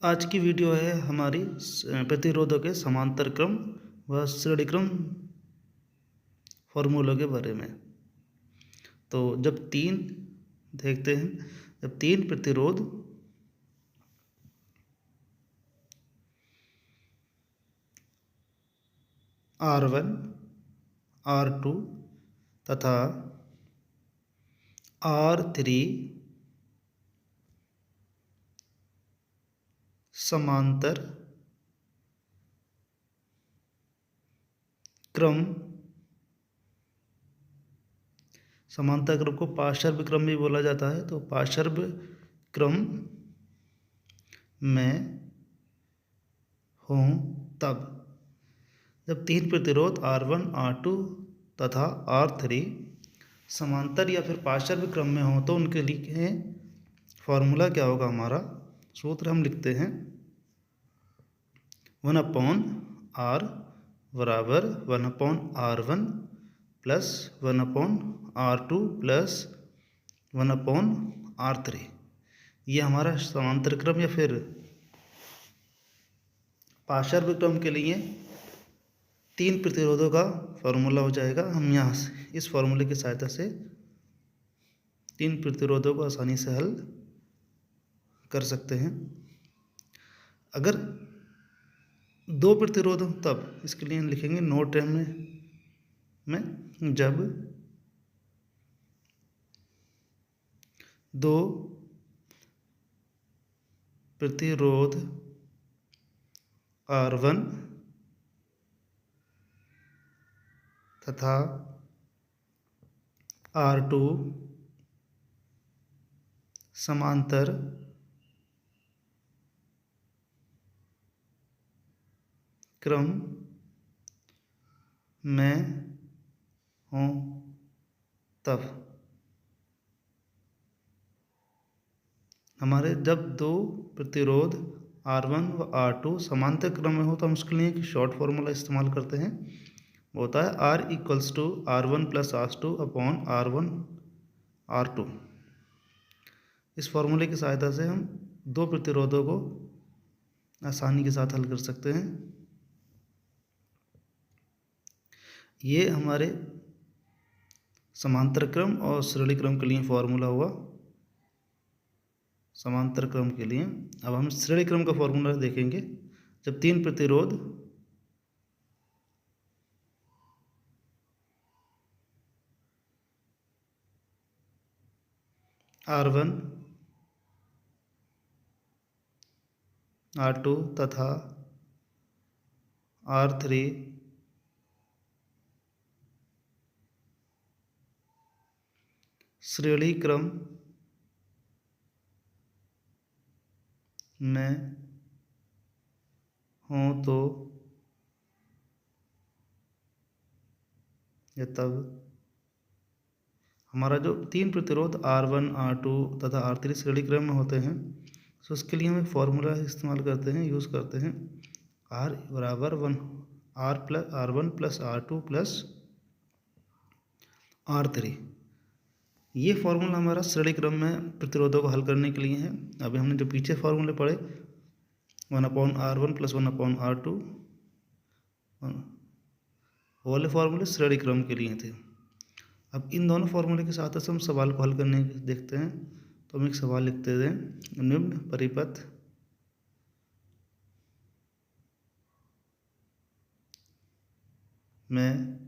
आज की वीडियो है हमारी प्रतिरोधों के समांतर क्रम व श्रेणी क्रम फॉर्मूलों के बारे में। तो जब तीन देखते हैं, जब तीन प्रतिरोध R1, R2 तथा R3 समांतर क्रम, समांतर क्रम को पार्श्व क्रम भी बोला जाता है। तो पार्श्व क्रम में हों तब जब तीन प्रतिरोध R1, R2 तथा R3 समांतर या फिर पार्श्व क्रम में हो, तो उनके लिए फॉर्मूला क्या होगा। हमारा सूत्र हम लिखते हैं 1/R बराबर 1/R1 plus 1/R2 plus 1/R3। ये हमारा समांतर क्रम या फिर पार्श्व क्रम के लिए तीन प्रतिरोधों का फॉर्मूला हो जाएगा। हम यहाँ से इस फॉर्मूले की सहायता से तीन प्रतिरोधों को आसानी से हल कर सकते हैं। अगर दो प्रतिरोध हो तब इसके लिए लिखेंगे नोट में जब दो प्रतिरोध R1 तथा R2 समांतर क्रम में हों तब हमारे जब दो प्रतिरोध R1 व R2 समांतर क्रम में हो तो हम उसके लिए एक शॉर्ट फॉर्मूला इस्तेमाल करते हैं। वो होता है R = R1 + R2 upon R1 R2। इस फॉर्मूले की सहायता से हम दो प्रतिरोधों को आसानी के साथ हल कर सकते हैं। ये हमारे समांतर क्रम और श्रेणी क्रम के लिए फॉर्मूला हुआ। समांतर क्रम के लिए अब हम श्रेणी क्रम का फॉर्मूला देखेंगे। जब तीन प्रतिरोध R1, R2 तथा R3 श्रेणी क्रम में हों तो या तब हमारा जो तीन प्रतिरोध R1, R2 तथा R3 श्रेणी क्रम में होते हैं, तो उसके लिए हम एक फॉर्मूला इस्तेमाल करते हैं, यूज़ करते हैं R बराबर R1 plus R2 plus R3। ये फॉर्मूला हमारा श्रेणी क्रम में प्रतिरोधों को हल करने के लिए है। अभी हमने जो पीछे फॉर्मूले पढ़े 1/R1 प्लस 1/R2 वाले फॉर्मूले श्रेणी क्रम के लिए थे। अब इन दोनों फॉर्मूले के साथ हम सवाल को हल करने देखते हैं। तो हम एक सवाल लिखते हैं, निम्न परिपथ में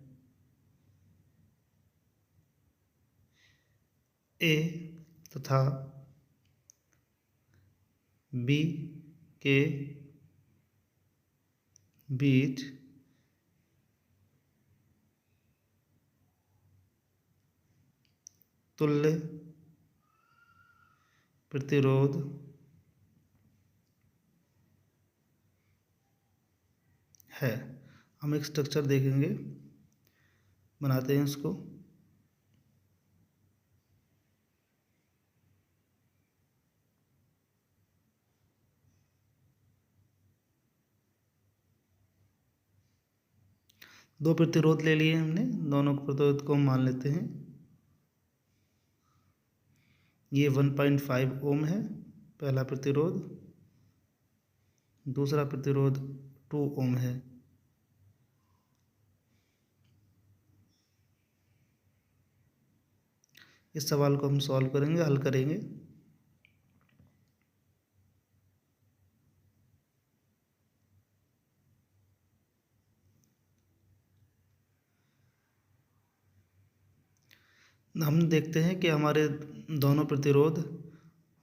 A तथा B के बीच तुल्य प्रतिरोध है। हम एक स्ट्रक्चर देखेंगे, बनाते हैं इसको। दो प्रतिरोध ले लिए हमने, दोनों प्रतिरोध को हम मान लेते हैं। ये 1.5 ओम है पहला प्रतिरोध दूसरा प्रतिरोध 2 ओम है। इस सवाल को हम सॉल्व करेंगे, हल करेंगे। हम देखते हैं कि हमारे दोनों प्रतिरोध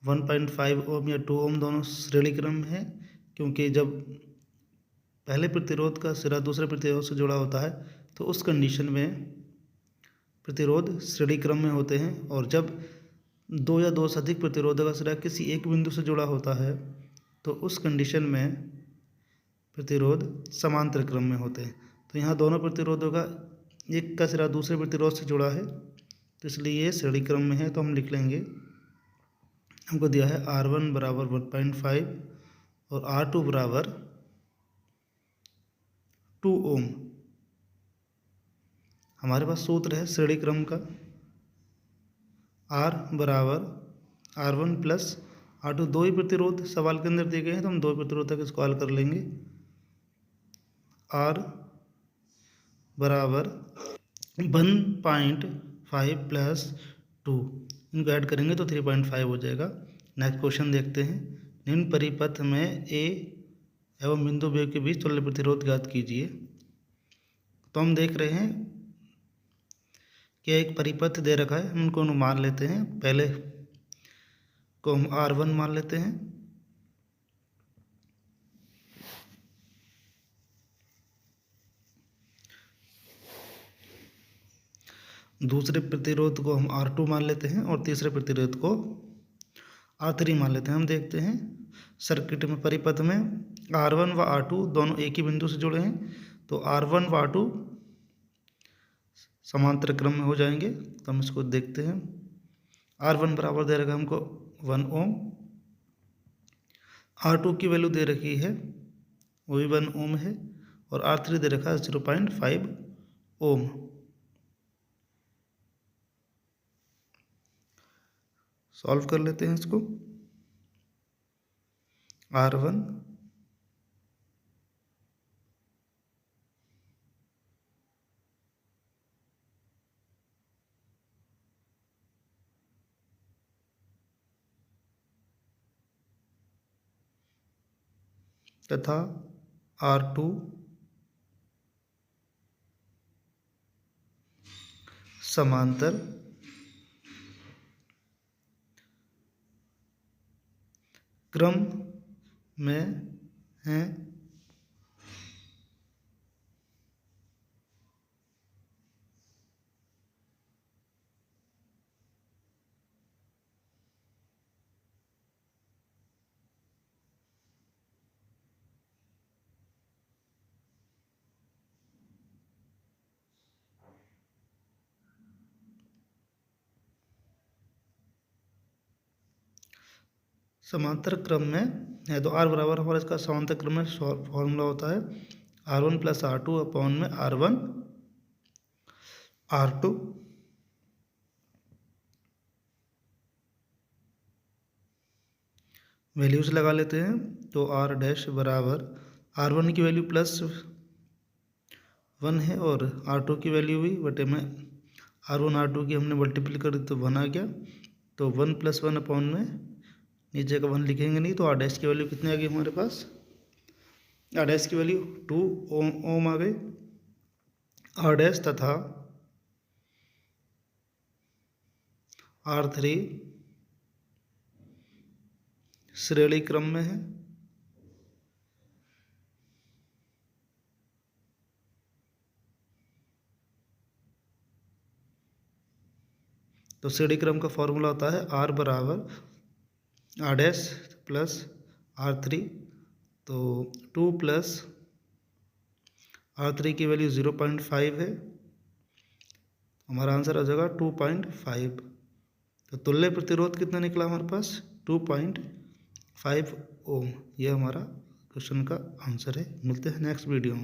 1.5 ओम या 2 ओम दोनों श्रेणी क्रम में है, क्योंकि जब पहले प्रतिरोध का सिरा दूसरे प्रतिरोध से जुड़ा होता है तो उस कंडीशन में प्रतिरोध श्रेणी क्रम में होते हैं, और जब दो या दो से अधिक प्रतिरोधों का सिरा किसी एक बिंदु से जुड़ा होता है तो उस कंडीशन में प्रतिरोध समांतर क्रम में होते हैं। तो यहाँ दोनों प्रतिरोधों का एक का सिरा दूसरे प्रतिरोध से जुड़ा है, तो इसलिए ये श्रेणी क्रम में है। तो हम लिख लेंगे, हमको दिया है R1 बराबर 1.5 और R2 बराबर 2 ओम। हमारे पास सूत्र है श्रेणी क्रम का, R बराबर R1 प्लस R2। दो ही प्रतिरोध सवाल के अंदर दिए गए हैं, तो हम दो प्रतिरोध तक इसको हल कर लेंगे। R बराबर 1.5 प्लस 2, इनको ऐड करेंगे तो 3.5 हो जाएगा। नेक्स्ट क्वेश्चन देखते हैं। निम्न परिपथ में ए एवं बिंदु बी के बीच तुल्य प्रतिरोध ज्ञात कीजिए। तो हम देख रहे हैं कि एक परिपथ दे रखा है, हम उनको मान लेते हैं। पहले को हम R1 मान लेते हैं, दूसरे प्रतिरोध को हम R2 मान लेते हैं और तीसरे प्रतिरोध को R3 मान लेते हैं। हम देखते हैं सर्किट में परिपथ में R1 व R2 दोनों एक ही बिंदु से जुड़े हैं, तो R1 व R2 समांतर क्रम में हो जाएंगे। तो हम इसको देखते हैं। R1 बराबर दे रखा है हमको 1 ओम, R2 की वैल्यू दे रखी है वो भी 1 ओम है, और R3 दे रखा है 0.5 ओम। सॉल्व कर लेते हैं इसको। R1 तथा R2 समांतर क्रम में हैं। समांतर क्रम में है, तो R बराबर हमारा इसका समांतर क्रम में फॉर्मूला होता है R1 प्लस R2 अपॉन में R1 R2। वैल्यूज लगा लेते हैं, तो R डैश बराबर R1 की वैल्यू +1 है और R2 की वैल्यू भी बटे में R1 R2 की हमने मल्टीप्लाई कर दी तो 1 आ गया। तो 1 + 1 अपॉन में नीचे का 1 लिखेंगे नहीं, तो R डैश की वैल्यू कितनी आ गई हमारे पास? R डैश की वैल्यू 2 ओम आ गई। R डैश तथा R3 श्रेणी क्रम में है, तो श्रेणी क्रम का फॉर्मूला होता है R बराबर R डैश प्लस R3। तो 2 + R3 की वैल्यू 0.5 है, हमारा आंसर आ जाएगा 2.5। तो तुल्य प्रतिरोध कितना निकला हमारे पास? 2.5 ओम। ये हमारा क्वेश्चन का आंसर है। मिलते हैं नेक्स्ट वीडियो में।